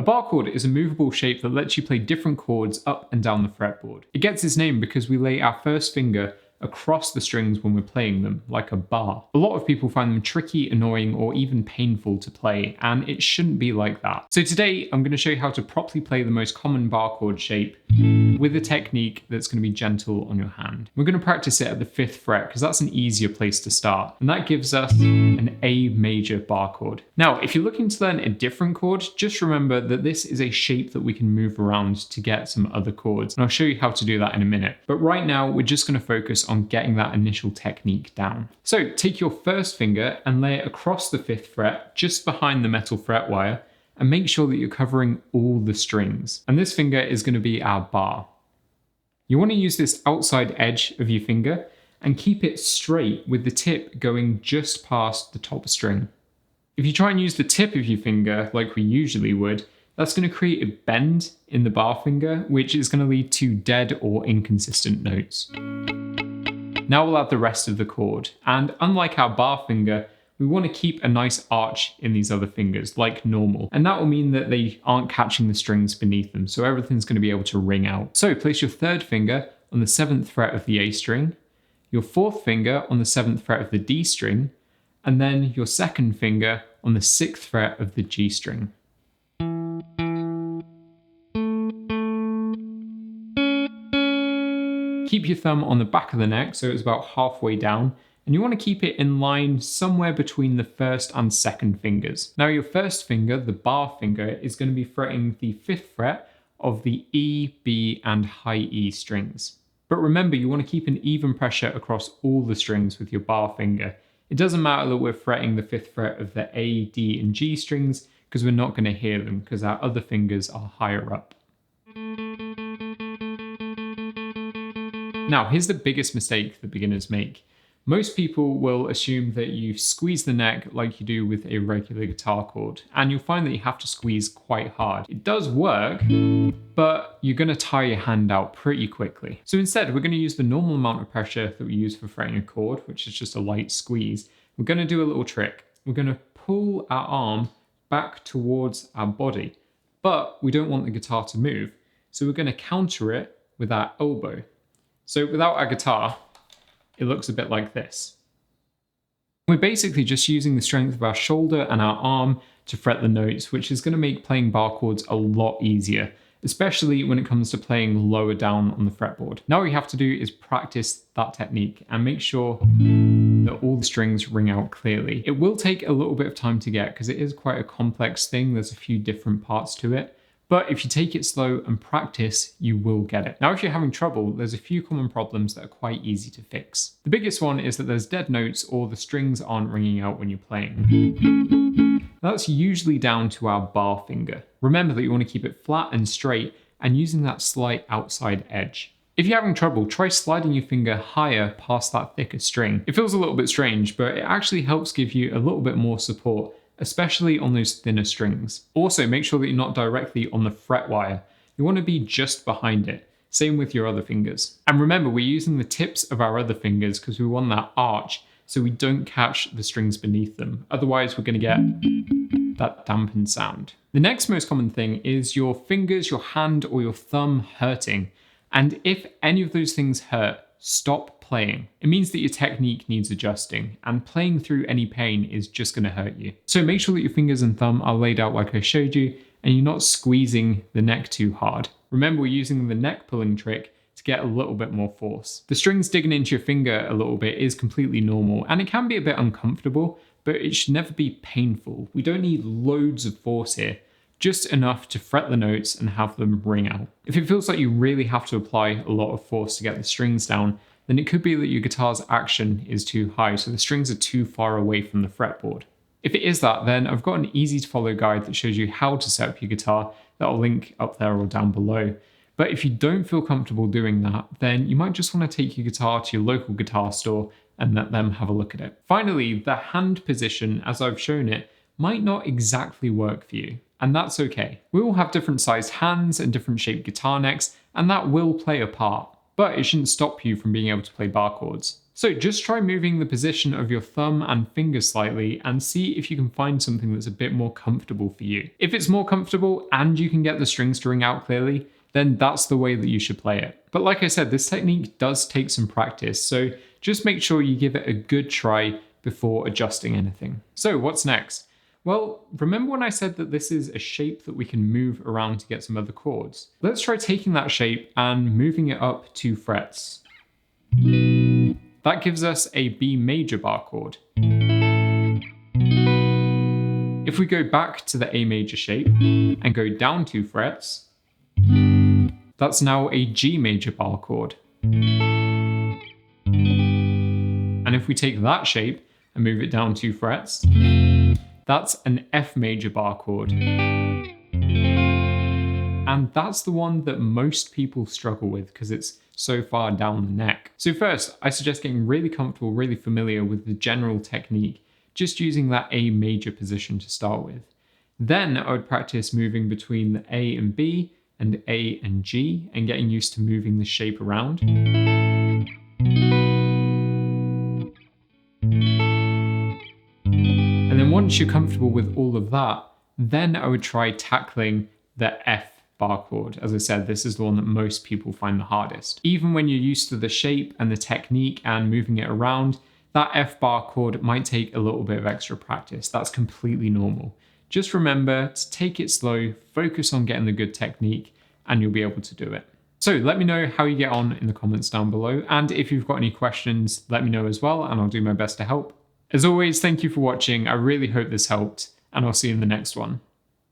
bar chord is a movable shape that lets you play different chords up and down the fretboard. It gets its name because we lay our first finger across the strings when we're playing them, like a bar. A lot of people find them tricky, annoying, or even painful to play, and it shouldn't be like that. So today, I'm going to show you how to properly play the most common bar chord shape with a technique that's going to be gentle on your hand. We're going to practice it at the 5th fret because that's an easier place to start, and that gives us an A major bar chord. Now, if you're looking to learn a different chord, just remember that this is a shape that we can move around to get some other chords, and I'll show you how to do that in a minute. But right now, we're just going to focus on getting that initial technique down. So take your first finger and lay it across the 5th fret, just behind the metal fret wire, and make sure that you're covering all the strings. And this finger is going to be our bar. You want to use this outside edge of your finger and keep it straight with the tip going just past the top string. If you try and use the tip of your finger like we usually would, that's going to create a bend in the bar finger, which is going to lead to dead or inconsistent notes. Now we'll add the rest of the chord, and unlike our bar finger, we want to keep a nice arch in these other fingers, like normal. And that will mean that they aren't catching the strings beneath them, so everything's going to be able to ring out. So place your 3rd finger on the 7th fret of the A string, your 4th finger on the 7th fret of the D string, and then your 2nd finger on the 6th fret of the G string. Keep your thumb on the back of the neck so it's about halfway down, and you want to keep it in line somewhere between the 1st and 2nd fingers. Now your 1st finger, the bar finger, is going to be fretting the 5th fret of the E, B, and high E strings. But remember, you want to keep an even pressure across all the strings with your bar finger. It doesn't matter that we're fretting the 5th fret of the A, D, and G strings, because we're not going to hear them because our other fingers are higher up. Now, here's the biggest mistake that beginners make. Most people will assume that you squeeze the neck like you do with a regular guitar chord, and you'll find that you have to squeeze quite hard. It does work, but you're going to tire your hand out pretty quickly. So instead, we're going to use the normal amount of pressure that we use for fretting a chord, which is just a light squeeze. We're going to do a little trick. We're going to pull our arm back towards our body, but we don't want the guitar to move. So we're going to counter it with our elbow. So without our guitar, it looks a bit like this. We're basically just using the strength of our shoulder and our arm to fret the notes, which is going to make playing bar chords a lot easier, especially when it comes to playing lower down on the fretboard. Now all you have to do is practice that technique and make sure that all the strings ring out clearly. It will take a little bit of time to get because it is quite a complex thing. There's a few different parts to it. But if you take it slow and practice, you will get it. Now, if you're having trouble, there's a few common problems that are quite easy to fix. The biggest one is that there's dead notes or the strings aren't ringing out when you're playing. That's usually down to our bar finger. Remember that you want to keep it flat and straight and using that slight outside edge. If you're having trouble, try sliding your finger higher past that thicker string. It feels a little bit strange, but it actually helps give you a little bit more support, especially on those thinner strings. Also, make sure that you're not directly on the fret wire. You want to be just behind it. Same with your other fingers. And remember, we're using the tips of our other fingers because we want that arch so we don't catch the strings beneath them. Otherwise, we're going to get that dampened sound. The next most common thing is your fingers, your hand, or your thumb hurting. And if any of those things hurt, stop playing. It means that your technique needs adjusting, and playing through any pain is just going to hurt you. So make sure that your fingers and thumb are laid out like I showed you, and you're not squeezing the neck too hard. Remember, we're using the neck pulling trick to get a little bit more force. The strings digging into your finger a little bit is completely normal, and it can be a bit uncomfortable, but it should never be painful. We don't need loads of force here, just enough to fret the notes and have them ring out. If it feels like you really have to apply a lot of force to get the strings down, then it could be that your guitar's action is too high, so the strings are too far away from the fretboard. If it is that, then I've got an easy to follow guide that shows you how to set up your guitar that I'll link up there or down below. But if you don't feel comfortable doing that, then you might just want to take your guitar to your local guitar store and let them have a look at it. Finally, the hand position, as I've shown it, might not exactly work for you, and that's okay. We all have different sized hands and different shaped guitar necks, and that will play a part. But it shouldn't stop you from being able to play bar chords. So just try moving the position of your thumb and finger slightly and see if you can find something that's a bit more comfortable for you. If it's more comfortable and you can get the strings to ring out clearly, then that's the way that you should play it. But like I said, this technique does take some practice, so just make sure you give it a good try before adjusting anything. So what's next? Well, remember when I said that this is a shape that we can move around to get some other chords? Let's try taking that shape and moving it up 2 frets. That gives us a B major bar chord. If we go back to the A major shape and go down 2 frets, that's now a G major bar chord. And if we take that shape and move it down 2 frets, that's an F major bar chord. And that's the one that most people struggle with because it's so far down the neck. So first, I suggest getting really comfortable, really familiar with the general technique, just using that A major position to start with. Then I would practice moving between the A and B and A and G and getting used to moving the shape around. And then once you're comfortable with all of that, then I would try tackling the F bar chord. As I said, this is the one that most people find the hardest. Even when you're used to the shape and the technique and moving it around, that F bar chord might take a little bit of extra practice. That's completely normal. Just remember to take it slow, focus on getting the good technique, and you'll be able to do it. So let me know how you get on in the comments down below. And if you've got any questions, let me know as well, and I'll do my best to help. As always, thank you for watching. I really hope this helped, and I'll see you in the next one.